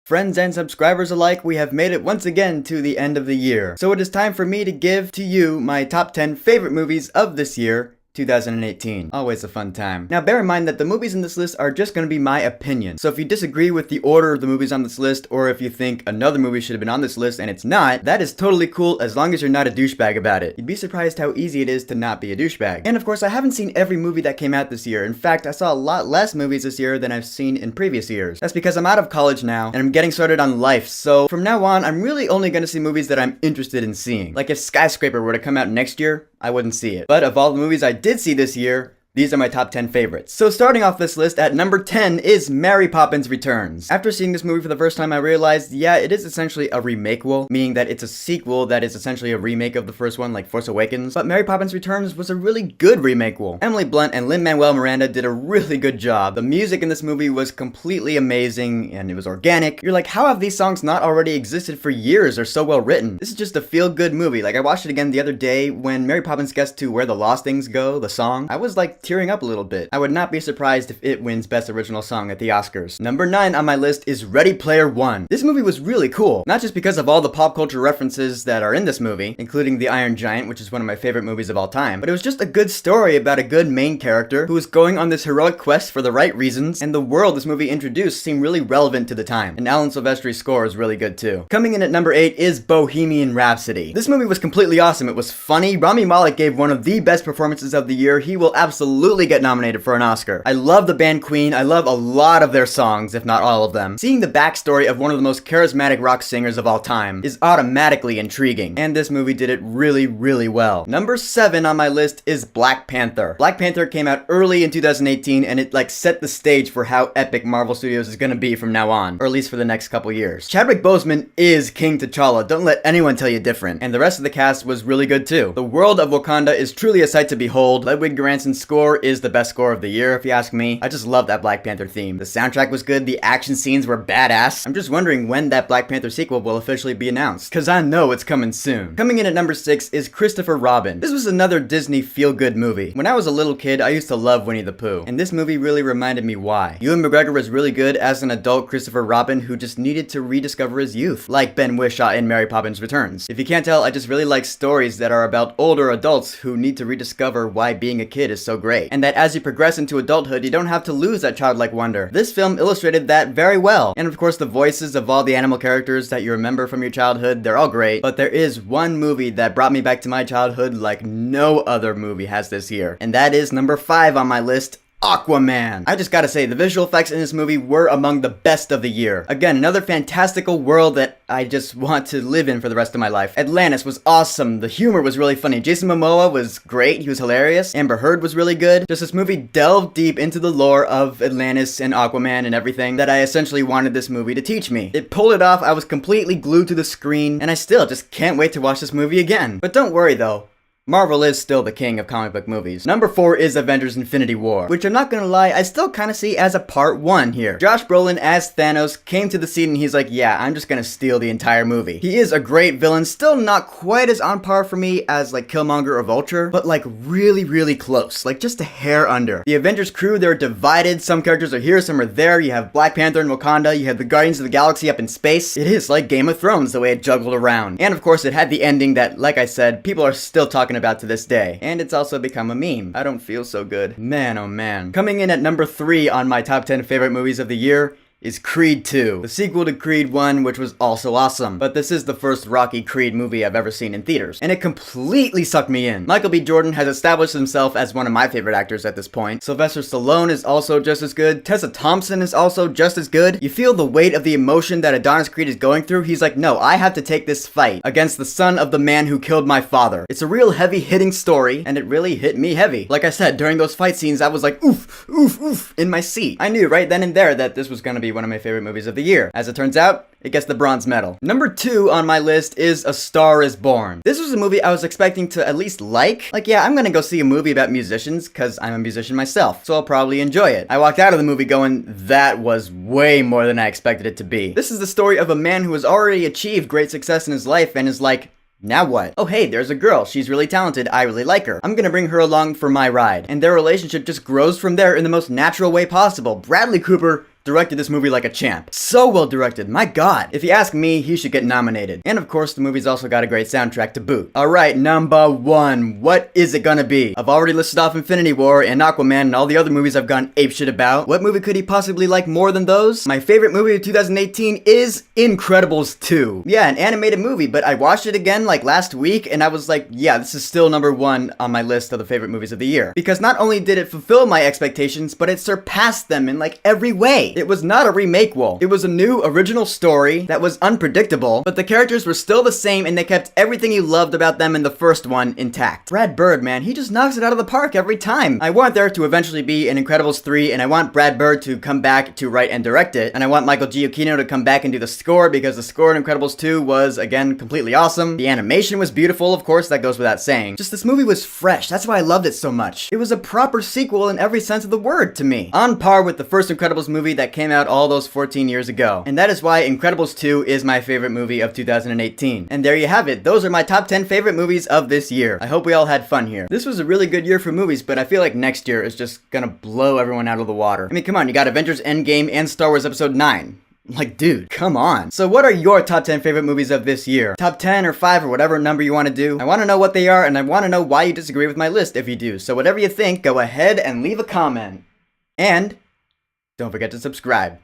Friends and subscribers alike, we have made it once again to the end of the year. So it is time for me to give to you my top 10 favorite movies of this year, 2018. Always a fun time. Now bear in mind that the movies in this list are just going to be my opinion. So if you disagree with the order of the movies on this list, or if you think another movie should have been on this list and it's not, that is totally cool as long as you're not a douchebag about it. You'd be surprised how easy it is to not be a douchebag. And of course, I haven't seen every movie that came out this year. In fact, I saw a lot less movies this year than I've seen in previous years. That's because I'm out of college now and I'm getting started on life. So from now on, I'm really only going to see movies that I'm interested in seeing. Like if Skyscraper were to come out next year, I wouldn't see it. But of all the movies I did see this year, these are my top 10 favorites. So starting off this list at number 10 is Mary Poppins Returns. After seeing this movie for the first time, I realized, yeah, it is essentially a remakequel, meaning that it's a sequel that is essentially a remake of the first one, like Force Awakens. But Mary Poppins Returns was a really good remakequel. Emily Blunt and Lin-Manuel Miranda did a really good job. The music in this movie was completely amazing, and it was organic. You're like, how have these songs not already existed for years or so well written? This is just a feel-good movie. Like, I watched it again the other day when Mary Poppins gets to Where the Lost Things Go, the song. I was like tearing up a little bit. I would not be surprised if it wins Best Original Song at the Oscars. Number 9 on my list is Ready Player One. This movie was really cool, not just because of all the pop culture references that are in this movie, including The Iron Giant, which is one of my favorite movies of all time, but it was just a good story about a good main character who was going on this heroic quest for the right reasons, and the world this movie introduced seemed really relevant to the time. And Alan Silvestri's score is really good too. Coming in at number 8 is Bohemian Rhapsody. This movie was completely awesome. It was funny. Rami Malek gave one of the best performances of the year. He will absolutely get nominated for an Oscar. I love the band Queen. I love a lot of their songs, if not all of them. Seeing the backstory of one of the most charismatic rock singers of all time is automatically intriguing, and this movie did it really, really well. Number 7 on my list is Black Panther. Black Panther came out early in 2018, and it like set the stage for how epic Marvel Studios is gonna be from now on, or at least for the next couple years. Chadwick Boseman is King T'Challa. Don't let anyone tell you different. And the rest of the cast was really good too. The world of Wakanda is truly a sight to behold. Ludwig Göransson's score is the best score of the year, if you ask me. I just love that Black Panther theme. The soundtrack was good, the action scenes were badass. I'm just wondering when that Black Panther sequel will officially be announced, cause I know it's coming soon. Coming in at number 6 is Christopher Robin. This was another Disney feel-good movie. When I was a little kid, I used to love Winnie the Pooh, and this movie really reminded me why. Ewan McGregor was really good as an adult Christopher Robin who just needed to rediscover his youth, like Ben Whishaw in Mary Poppins Returns. If you can't tell, I just really like stories that are about older adults who need to rediscover why being a kid is so great, and that as you progress into adulthood, you don't have to lose that childlike wonder. This film illustrated that very well. And of course, the voices of all the animal characters that you remember from your childhood, they're all great. But there is one movie that brought me back to my childhood like no other movie has this year. And that is number 5 on my list, Aquaman. I just gotta say, the visual effects in this movie were among the best of the year. Again, another fantastical world that I just want to live in for the rest of my life. Atlantis was awesome. The humor was really funny. Jason Momoa was great. He was hilarious. Amber Heard was really good. Just this movie delved deep into the lore of Atlantis and Aquaman and everything that I essentially wanted this movie to teach me. It pulled it off. I was completely glued to the screen, and I still just can't wait to watch this movie again. But don't worry though. Marvel is still the king of comic book movies. Number 4 is Avengers Infinity War, which I'm not gonna lie, I still kinda see as a part 1 here. Josh Brolin as Thanos came to the scene and he's like, yeah, I'm just gonna steal the entire movie. He is a great villain, still not quite as on par for me as like Killmonger or Vulture, but like really, really close, like just a hair under. The Avengers crew, they're divided. Some characters are here, some are there. You have Black Panther in Wakanda, you have the Guardians of the Galaxy up in space. It is like Game of Thrones, the way it juggled around. And of course, it had the ending that, like I said, people are still talking about to this day. And it's also become a meme. I don't feel so good. Man, oh man. Coming in at number 3 on my top 10 favorite movies of the year is Creed 2, the sequel to Creed 1, which was also awesome. But this is the first Rocky Creed movie I've ever seen in theaters, and it completely sucked me in. Michael B. Jordan has established himself as one of my favorite actors at this point. Sylvester Stallone is also just as good. Tessa Thompson is also just as good. You feel the weight of the emotion that Adonis Creed is going through. He's like, no, I have to take this fight against the son of the man who killed my father. It's a real heavy-hitting story, and it really hit me heavy. Like I said, during those fight scenes, I was like, oof, oof, oof, in my seat. I knew right then and there that this was gonna be one of my favorite movies of the year. As it turns out, it gets the bronze medal. Number 2 on my list is A Star Is Born. This was a movie I was expecting to at least like. Like, yeah, I'm gonna go see a movie about musicians because I'm a musician myself, so I'll probably enjoy it. I walked out of the movie going, that was way more than I expected it to be. This is the story of a man who has already achieved great success in his life and is like, now what? Oh hey, there's a girl. She's really talented. I really like her. I'm gonna bring her along for my ride. And their relationship just grows from there in the most natural way possible. Bradley Cooper directed this movie like a champ. So well directed, my god. If you ask me, he should get nominated. And of course, the movie's also got a great soundtrack to boot. Alright, number 1. What is it gonna be? I've already listed off Infinity War and Aquaman and all the other movies I've gone apeshit about. What movie could he possibly like more than those? My favorite movie of 2018 is Incredibles 2. Yeah, an animated movie, but I watched it again like last week and I was like, yeah, this is still number 1 on my list of the favorite movies of the year. Because not only did it fulfill my expectations, but it surpassed them in like every way. It was not a remake, Wool. It was a new original story that was unpredictable, but the characters were still the same and they kept everything you loved about them in the first one intact. Brad Bird, man, he just knocks it out of the park every time. I want there to eventually be an Incredibles 3 and I want Brad Bird to come back to write and direct it, and I want Michael Giacchino to come back and do the score because the score in Incredibles 2 was, again, completely awesome. The animation was beautiful, of course, that goes without saying. Just this movie was fresh, that's why I loved it so much. It was a proper sequel in every sense of the word to me. On par with the first Incredibles movie that came out all those 14 years ago. And that is why Incredibles 2 is my favorite movie of 2018. And there you have it, those are my top 10 favorite movies of this year. I hope we all had fun here. This was a really good year for movies, but I feel like next year is just gonna blow everyone out of the water. I mean, come on, you got Avengers Endgame and Star Wars Episode 9. Like, dude, come on. So what are your top 10 favorite movies of this year? Top 10 or 5 or whatever number you want to do. I want to know what they are, and I want to know why you disagree with my list if you do. So whatever you think, go ahead and leave a comment. And don't forget to subscribe.